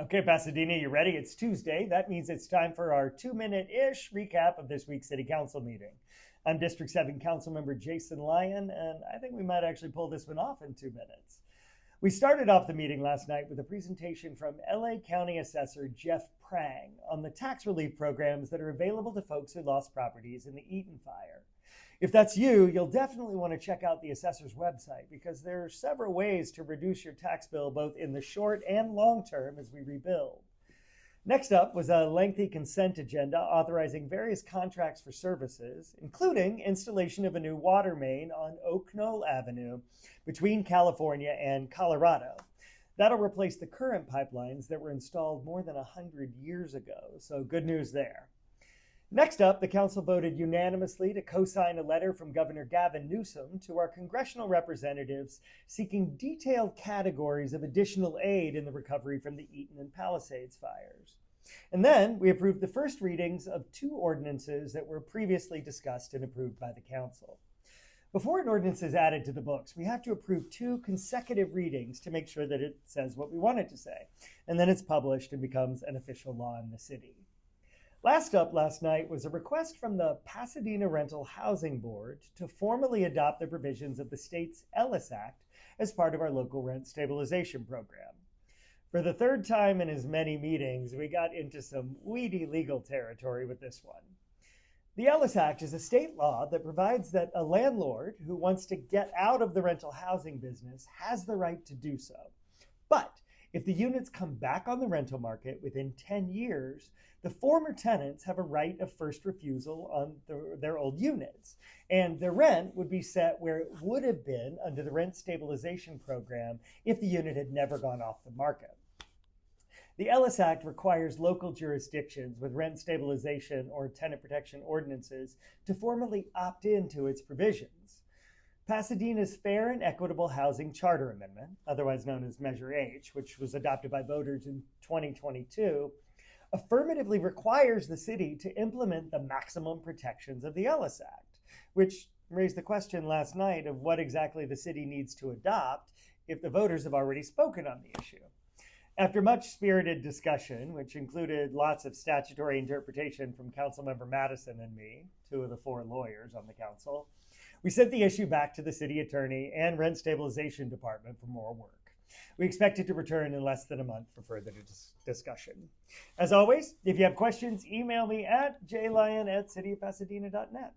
Okay, Pasadena, you ready? It's Tuesday. That means it's time for our 2-minute-ish recap of this week's City Council meeting. I'm District 7 Councilmember Jason Lyon, and I think we might actually pull this one off in 2 minutes. We started off the meeting last night with a presentation from LA County Assessor Jeff Prang on the tax relief programs that are available to folks who lost properties in the Eaton fire. If that's you, you'll definitely want to check out the assessor's website because there are several ways to reduce your tax bill both in the short and long term as we rebuild. Next up was a lengthy consent agenda authorizing various contracts for services, including installation of a new water main on Oak Knoll Avenue between California and Colorado. That'll replace the current pipelines that were installed more than 100 years ago, so good news there. Next up, the council voted unanimously to co-sign a letter from Governor Gavin Newsom to our congressional representatives seeking detailed categories of additional aid in the recovery from the Eaton and Palisades fires. And then we approved the first readings of 2 ordinances that were previously discussed and approved by the council. Before an ordinance is added to the books, we have to approve 2 consecutive readings to make sure that it says what we want it to say, and then it's published and becomes an official law in the city. Last up last night was a request from the Pasadena Rental Housing Board to formally adopt the provisions of the state's Ellis Act as part of our local rent stabilization program. For the third time in as many meetings, we got into some weedy legal territory with this one. The Ellis Act is a state law that provides that a landlord who wants to get out of the rental housing business has the right to do so. But if the units come back on the rental market within 10 years, the former tenants have a right of first refusal on their old units, and their rent would be set where it would have been under the rent stabilization program if the unit had never gone off the market. The Ellis Act requires local jurisdictions with rent stabilization or tenant protection ordinances to formally opt into its provisions. Pasadena's Fair and Equitable Housing Charter Amendment, otherwise known as Measure H, which was adopted by voters in 2022, affirmatively requires the city to implement the maximum protections of the Ellis Act, which raised the question last night of what exactly the city needs to adopt if the voters have already spoken on the issue. After much spirited discussion, which included lots of statutory interpretation from Councilmember Madison and me, 2 of the 4 lawyers on the council, we sent the issue back to the city attorney and rent stabilization department for more work. We expect it to return in less than a month for further discussion. As always, if you have questions, email me at jlyon@cityofpasadena.net.